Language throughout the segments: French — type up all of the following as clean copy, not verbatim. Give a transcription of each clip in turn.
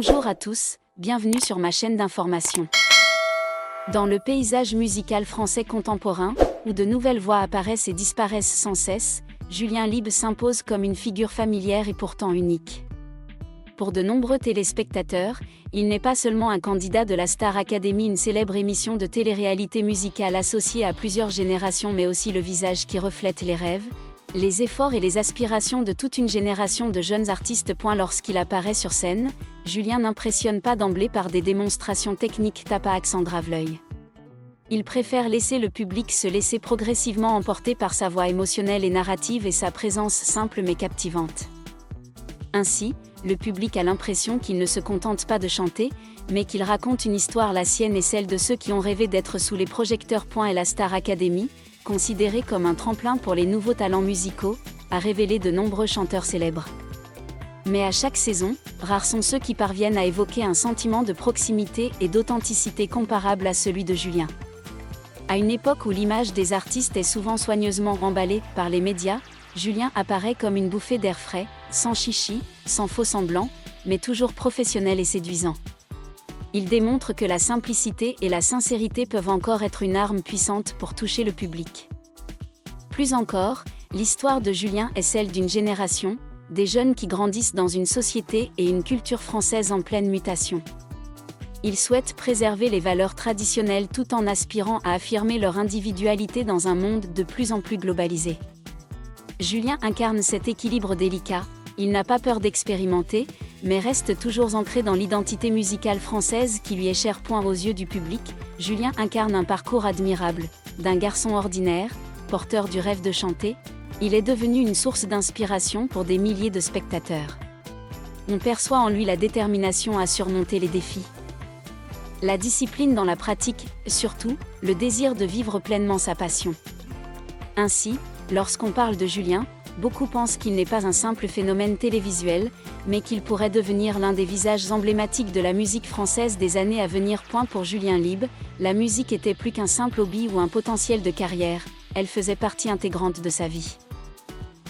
Bonjour à tous, bienvenue sur ma chaîne d'information. Dans le paysage musical français contemporain, où de nouvelles voix apparaissent et disparaissent sans cesse, Julien Lieb s'impose comme une figure familière et pourtant unique. Pour de nombreux téléspectateurs, il n'est pas seulement un candidat de la Star Academy, une célèbre émission de télé-réalité musicale associée à plusieurs générations, mais aussi le visage qui reflète les rêves, les efforts et les aspirations de toute une génération de jeunes artistes. Lorsqu'il apparaît sur scène, Julien n'impressionne pas d'emblée par des démonstrations techniques tape à accent grave-l'œil. Il préfère laisser le public se laisser progressivement emporter par sa voix émotionnelle et narrative et sa présence simple mais captivante. Ainsi, le public a l'impression qu'il ne se contente pas de chanter, mais qu'il raconte une histoire, la sienne et celle de ceux qui ont rêvé d'être sous les projecteurs. Et la Star Academy, considérée comme un tremplin pour les nouveaux talents musicaux, a révélé de nombreux chanteurs célèbres. Mais à chaque saison, rares sont ceux qui parviennent à évoquer un sentiment de proximité et d'authenticité comparable à celui de Julien. À une époque où l'image des artistes est souvent soigneusement emballée par les médias, Julien apparaît comme une bouffée d'air frais, sans chichi, sans faux semblants, mais toujours professionnel et séduisant. Il démontre que la simplicité et la sincérité peuvent encore être une arme puissante pour toucher le public. Plus encore, l'histoire de Julien est celle d'une génération, des jeunes qui grandissent dans une société et une culture française en pleine mutation. Ils souhaitent préserver les valeurs traditionnelles tout en aspirant à affirmer leur individualité dans un monde de plus en plus globalisé. Julien incarne cet équilibre délicat, il n'a pas peur d'expérimenter, mais reste toujours ancré dans l'identité musicale française qui lui est chère. Aux yeux du public, Julien incarne un parcours admirable, d'un garçon ordinaire, porteur du rêve de chanter, il est devenu une source d'inspiration pour des milliers de spectateurs. On perçoit en lui la détermination à surmonter les défis. La discipline dans la pratique, surtout, le désir de vivre pleinement sa passion. Ainsi, lorsqu'on parle de Julien, beaucoup pensent qu'il n'est pas un simple phénomène télévisuel, mais qu'il pourrait devenir l'un des visages emblématiques de la musique française des années à venir. Pour Julien Lieb, la musique était plus qu'un simple hobby ou un potentiel de carrière, elle faisait partie intégrante de sa vie.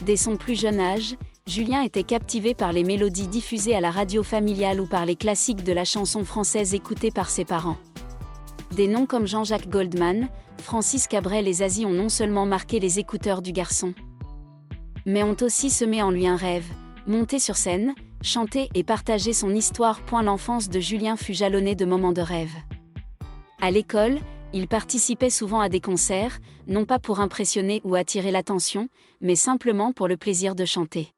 Dès son plus jeune âge, Julien était captivé par les mélodies diffusées à la radio familiale ou par les classiques de la chanson française écoutés par ses parents. Des noms comme Jean-Jacques Goldman, Francis Cabrel et Zazie ont non seulement marqué les écouteurs du garçon, mais ont aussi semé en lui un rêve, monter sur scène, chanter et partager son histoire. L'enfance de Julien fut jalonnée de moments de rêve. À l'école, il participait souvent à des concerts, non pas pour impressionner ou attirer l'attention, mais simplement pour le plaisir de chanter.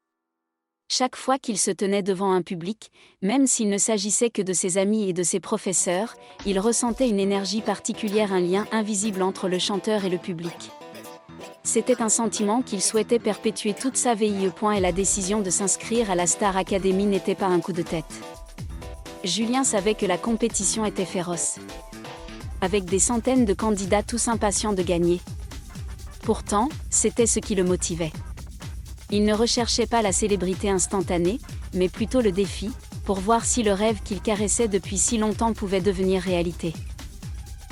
Chaque fois qu'il se tenait devant un public, même s'il ne s'agissait que de ses amis et de ses professeurs, il ressentait une énergie particulière, un lien invisible entre le chanteur et le public. C'était un sentiment qu'il souhaitait perpétuer toute sa vie. Et la décision de s'inscrire à la Star Academy n'était pas un coup de tête. Julien savait que la compétition était féroce, avec des centaines de candidats tous impatients de gagner. Pourtant, c'était ce qui le motivait. Il ne recherchait pas la célébrité instantanée, mais plutôt le défi, pour voir si le rêve qu'il caressait depuis si longtemps pouvait devenir réalité.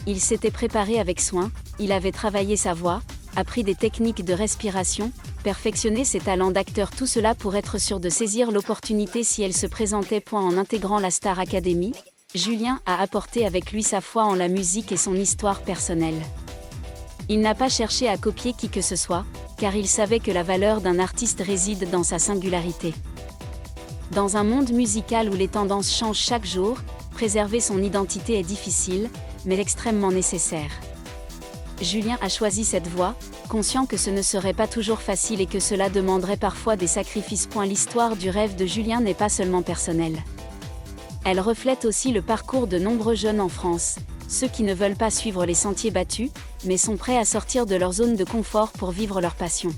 Il s'était préparé avec soin, il avait travaillé sa voix, appris des techniques de respiration, perfectionné ses talents d'acteur, tout cela pour être sûr de saisir l'opportunité si elle se présentait. En intégrant la Star Academy, Julien a apporté avec lui sa foi en la musique et son histoire personnelle. Il n'a pas cherché à copier qui que ce soit, car il savait que la valeur d'un artiste réside dans sa singularité. Dans un monde musical où les tendances changent chaque jour, préserver son identité est difficile, mais extrêmement nécessaire. Julien a choisi cette voie, conscient que ce ne serait pas toujours facile et que cela demanderait parfois des sacrifices. L'histoire du rêve de Julien n'est pas seulement personnelle. Elle reflète aussi le parcours de nombreux jeunes en France, ceux qui ne veulent pas suivre les sentiers battus, mais sont prêts à sortir de leur zone de confort pour vivre leur passion.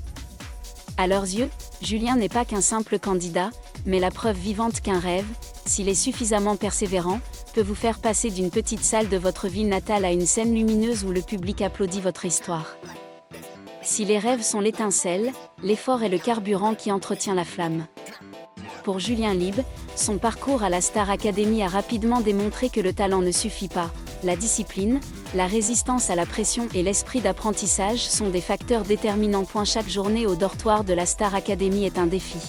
À leurs yeux, Julien n'est pas qu'un simple candidat, mais la preuve vivante qu'un rêve, s'il est suffisamment persévérant, peut vous faire passer d'une petite salle de votre ville natale à une scène lumineuse où le public applaudit votre histoire. Si les rêves sont l'étincelle, l'effort est le carburant qui entretient la flamme. Pour Julien Lieb, son parcours à la Star Academy a rapidement démontré que le talent ne suffit pas. La discipline, la résistance à la pression et l'esprit d'apprentissage sont des facteurs déterminants. Chaque journée au dortoir de la Star Academy est un défi.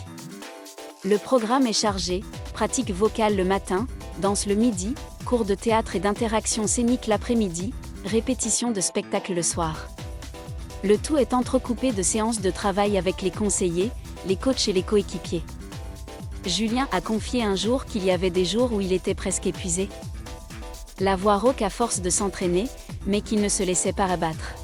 Le programme est chargé, pratique vocale le matin, danse le midi, cours de théâtre et d'interaction scénique l'après-midi, répétition de spectacles le soir. Le tout est entrecoupé de séances de travail avec les conseillers, les coachs et les coéquipiers. Julien a confié un jour qu'il y avait des jours où il était presque épuisé. La voix rauque à force de s'entraîner, mais qu'il ne se laissait pas abattre.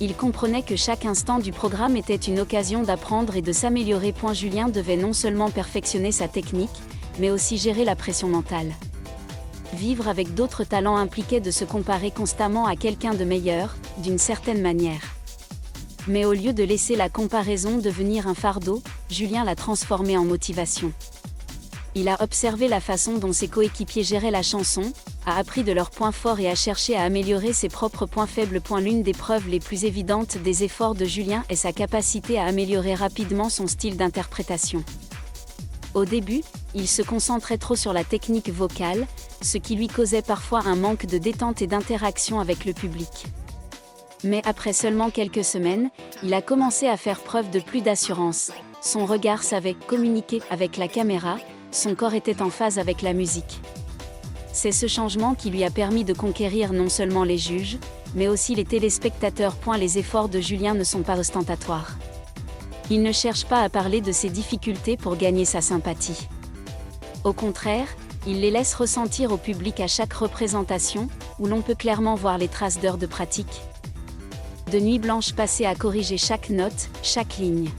Il comprenait que chaque instant du programme était une occasion d'apprendre et de s'améliorer. Julien devait non seulement perfectionner sa technique, mais aussi gérer la pression mentale. Vivre avec d'autres talents impliquait de se comparer constamment à quelqu'un de meilleur, d'une certaine manière. Mais au lieu de laisser la comparaison devenir un fardeau, Julien l'a transformée en motivation. Il a observé la façon dont ses coéquipiers géraient la chanson, a appris de leurs points forts et a cherché à améliorer ses propres points faibles. L'une des preuves les plus évidentes des efforts de Julien est sa capacité à améliorer rapidement son style d'interprétation. Au début, il se concentrait trop sur la technique vocale, ce qui lui causait parfois un manque de détente et d'interaction avec le public. Mais après seulement quelques semaines, il a commencé à faire preuve de plus d'assurance. Son regard savait communiquer avec la caméra, son corps était en phase avec la musique. C'est ce changement qui lui a permis de conquérir non seulement les juges, mais aussi les téléspectateurs. Les efforts de Julien ne sont pas ostentatoires. Il ne cherche pas à parler de ses difficultés pour gagner sa sympathie. Au contraire, il les laisse ressentir au public à chaque représentation, où l'on peut clairement voir les traces d'heures de pratique. De nuits blanches passées à corriger chaque note, chaque ligne.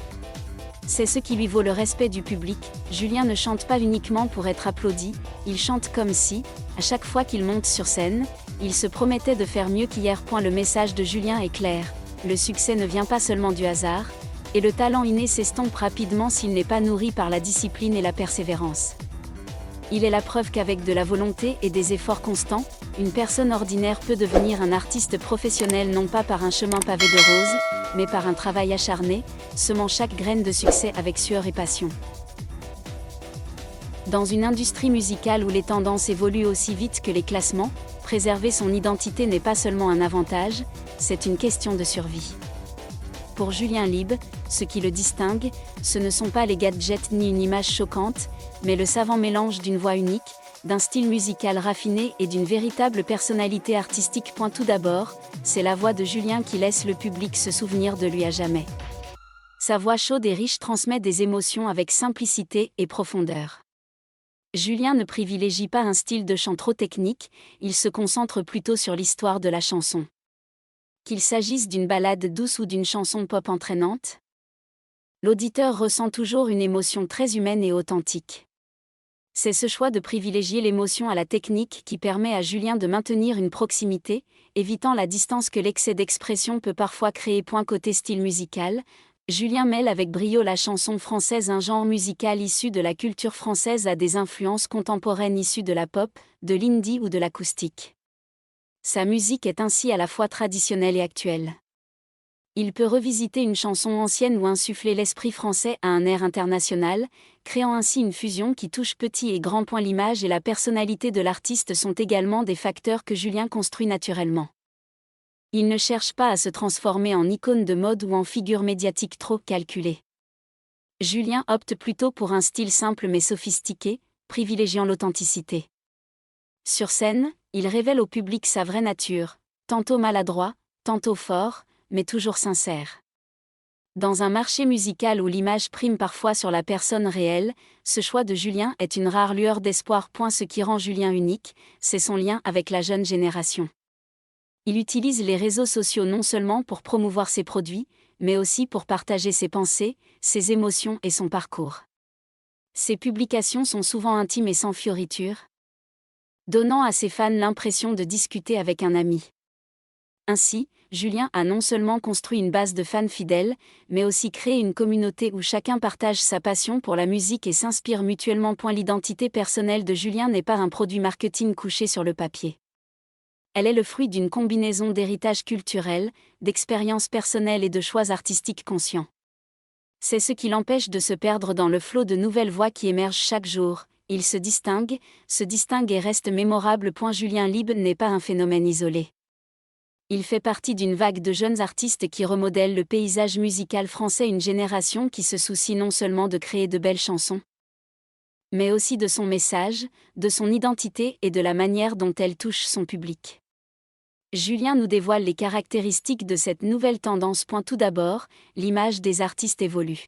C'est ce qui lui vaut le respect du public. Julien ne chante pas uniquement pour être applaudi, il chante comme si, à chaque fois qu'il monte sur scène, il se promettait de faire mieux qu'hier. Le message de Julien est clair, le succès ne vient pas seulement du hasard, et le talent inné s'estompe rapidement s'il n'est pas nourri par la discipline et la persévérance. Il est la preuve qu'avec de la volonté et des efforts constants, une personne ordinaire peut devenir un artiste professionnel non pas par un chemin pavé de roses, mais par un travail acharné, semant chaque graine de succès avec sueur et passion. Dans une industrie musicale où les tendances évoluent aussi vite que les classements, préserver son identité n'est pas seulement un avantage, c'est une question de survie. Pour Julien Libe, ce qui le distingue, ce ne sont pas les gadgets ni une image choquante, mais le savant mélange d'une voix unique, d'un style musical raffiné et d'une véritable personnalité artistique. Tout d'abord, c'est la voix de Julien qui laisse le public se souvenir de lui à jamais. Sa voix chaude et riche transmet des émotions avec simplicité et profondeur. Julien ne privilégie pas un style de chant trop technique, il se concentre plutôt sur l'histoire de la chanson. Qu'il s'agisse d'une ballade douce ou d'une chanson pop entraînante, l'auditeur ressent toujours une émotion très humaine et authentique. C'est ce choix de privilégier l'émotion à la technique qui permet à Julien de maintenir une proximité, évitant la distance que l'excès d'expression peut parfois créer. Côté style musical, Julien mêle avec brio la chanson française, un genre musical issu de la culture française à des influences contemporaines issues de la pop, de l'indie ou de l'acoustique. Sa musique est ainsi à la fois traditionnelle et actuelle. Il peut revisiter une chanson ancienne ou insuffler l'esprit français à un air international, créant ainsi une fusion qui touche petit et grand. L'image et la personnalité de l'artiste sont également des facteurs que Julien construit naturellement. Il ne cherche pas à se transformer en icône de mode ou en figure médiatique trop calculée. Julien opte plutôt pour un style simple mais sophistiqué, privilégiant l'authenticité. Sur scène, il révèle au public sa vraie nature, tantôt maladroit, tantôt fort, mais toujours sincère. Dans un marché musical où l'image prime parfois sur la personne réelle, ce choix de Julien est une rare lueur d'espoir. Ce qui rend Julien unique, c'est son lien avec la jeune génération. Il utilise les réseaux sociaux non seulement pour promouvoir ses produits, mais aussi pour partager ses pensées, ses émotions et son parcours. Ses publications sont souvent intimes et sans fioritures, donnant à ses fans l'impression de discuter avec un ami. Ainsi, Julien a non seulement construit une base de fans fidèles, mais aussi créé une communauté où chacun partage sa passion pour la musique et s'inspire mutuellement. L'identité personnelle de Julien n'est pas un produit marketing couché sur le papier. Elle est le fruit d'une combinaison d'héritage culturel, d'expériences personnelles et de choix artistiques conscients. C'est ce qui l'empêche de se perdre dans le flot de nouvelles voix qui émergent chaque jour. Il se distingue et reste mémorable. Julien Libe n'est pas un phénomène isolé. Il fait partie d'une vague de jeunes artistes qui remodèlent le paysage musical français, une génération qui se soucie non seulement de créer de belles chansons, mais aussi de son message, de son identité et de la manière dont elle touche son public. Julien nous dévoile les caractéristiques de cette nouvelle tendance. Tout d'abord, l'image des artistes évolue.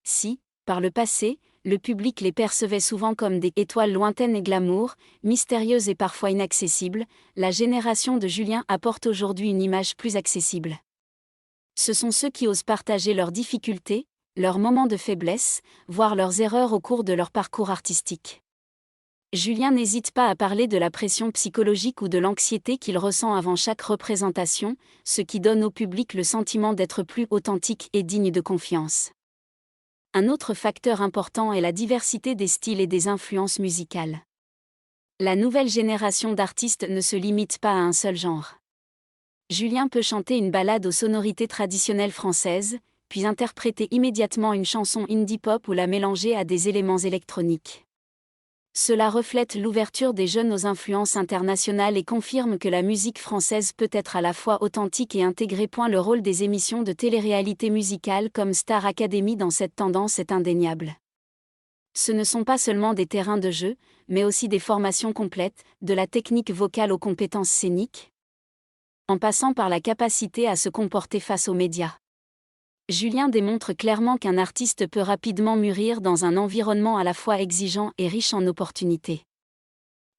Si, par le passé, le public les percevait souvent comme des étoiles lointaines et glamour, mystérieuses et parfois inaccessibles, la génération de Julien apporte aujourd'hui une image plus accessible. Ce sont ceux qui osent partager leurs difficultés, leurs moments de faiblesse, voire leurs erreurs au cours de leur parcours artistique. Julien n'hésite pas à parler de la pression psychologique ou de l'anxiété qu'il ressent avant chaque représentation, ce qui donne au public le sentiment d'être plus authentique et digne de confiance. Un autre facteur important est la diversité des styles et des influences musicales. La nouvelle génération d'artistes ne se limite pas à un seul genre. Julien peut chanter une ballade aux sonorités traditionnelles françaises, puis interpréter immédiatement une chanson indie pop ou la mélanger à des éléments électroniques. Cela reflète l'ouverture des jeunes aux influences internationales et confirme que la musique française peut être à la fois authentique et intégrée. Le rôle des émissions de télé-réalité musicale comme Star Academy dans cette tendance est indéniable. Ce ne sont pas seulement des terrains de jeu, mais aussi des formations complètes, de la technique vocale aux compétences scéniques, en passant par la capacité à se comporter face aux médias. Julien démontre clairement qu'un artiste peut rapidement mûrir dans un environnement à la fois exigeant et riche en opportunités.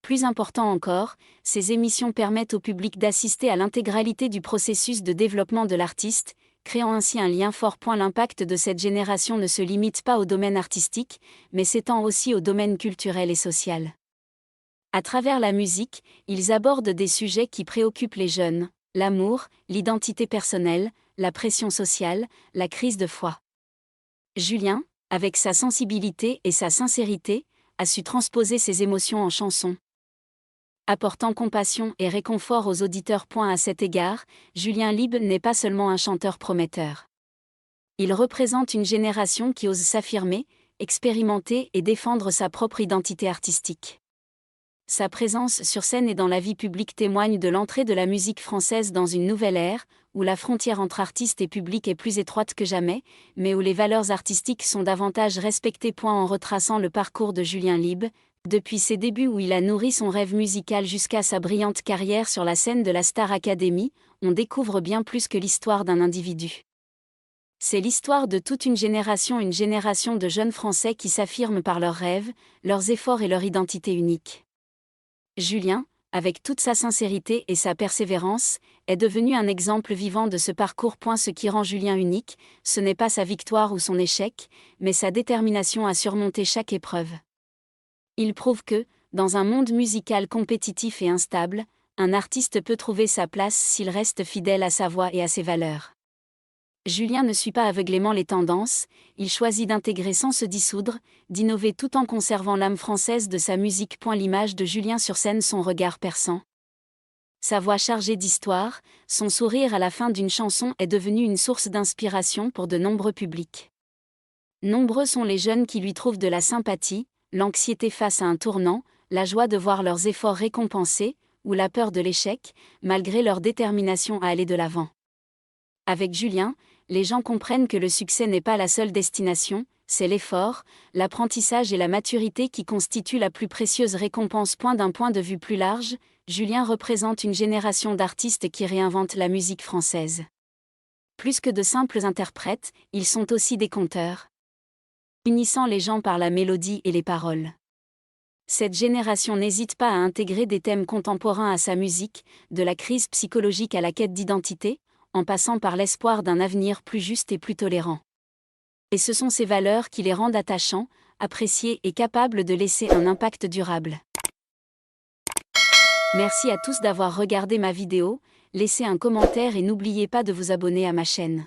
Plus important encore, ces émissions permettent au public d'assister à l'intégralité du processus de développement de l'artiste, créant ainsi un lien fort. L'impact de cette génération ne se limite pas au domaine artistique, mais s'étend aussi au domaine culturel et social. À travers la musique, ils abordent des sujets qui préoccupent les jeunes: l'amour, l'identité personnelle, la pression sociale, la crise de foi. Julien, avec sa sensibilité et sa sincérité, a su transposer ses émotions en chansons, apportant compassion et réconfort aux auditeurs. À cet égard, Julien Libe n'est pas seulement un chanteur prometteur. Il représente une génération qui ose s'affirmer, expérimenter et défendre sa propre identité artistique. Sa présence sur scène et dans la vie publique témoigne de l'entrée de la musique française dans une nouvelle ère, où la frontière entre artiste et public est plus étroite que jamais, mais où les valeurs artistiques sont davantage respectées. En retraçant le parcours de Julien Libe, depuis ses débuts où il a nourri son rêve musical jusqu'à sa brillante carrière sur la scène de la Star Academy, on découvre bien plus que l'histoire d'un individu. C'est l'histoire de toute une génération de jeunes Français qui s'affirment par leurs rêves, leurs efforts et leur identité unique. Julien, avec toute sa sincérité et sa persévérance, est devenu un exemple vivant de ce parcours. Ce qui rend Julien unique, ce n'est pas sa victoire ou son échec, mais sa détermination à surmonter chaque épreuve. Il prouve que, dans un monde musical compétitif et instable, un artiste peut trouver sa place s'il reste fidèle à sa voix et à ses valeurs. Julien ne suit pas aveuglément les tendances, il choisit d'intégrer sans se dissoudre, d'innover tout en conservant l'âme française de sa musique. L'image de Julien sur scène, son regard perçant, sa voix chargée d'histoire, son sourire à la fin d'une chanson est devenu une source d'inspiration pour de nombreux publics. Nombreux sont les jeunes qui lui trouvent de la sympathie, l'anxiété face à un tournant, la joie de voir leurs efforts récompensés, ou la peur de l'échec, malgré leur détermination à aller de l'avant. Avec Julien, les gens comprennent que le succès n'est pas la seule destination, c'est l'effort, l'apprentissage et la maturité qui constituent la plus précieuse récompense. D'un point de vue plus large, Julien représente une génération d'artistes qui réinventent la musique française. Plus que de simples interprètes, ils sont aussi des conteurs, unissant les gens par la mélodie et les paroles. Cette génération n'hésite pas à intégrer des thèmes contemporains à sa musique, de la crise psychologique à la quête d'identité, en passant par l'espoir d'un avenir plus juste et plus tolérant. Et ce sont ces valeurs qui les rendent attachants, appréciés et capables de laisser un impact durable. Merci à tous d'avoir regardé ma vidéo, laissez un commentaire et n'oubliez pas de vous abonner à ma chaîne.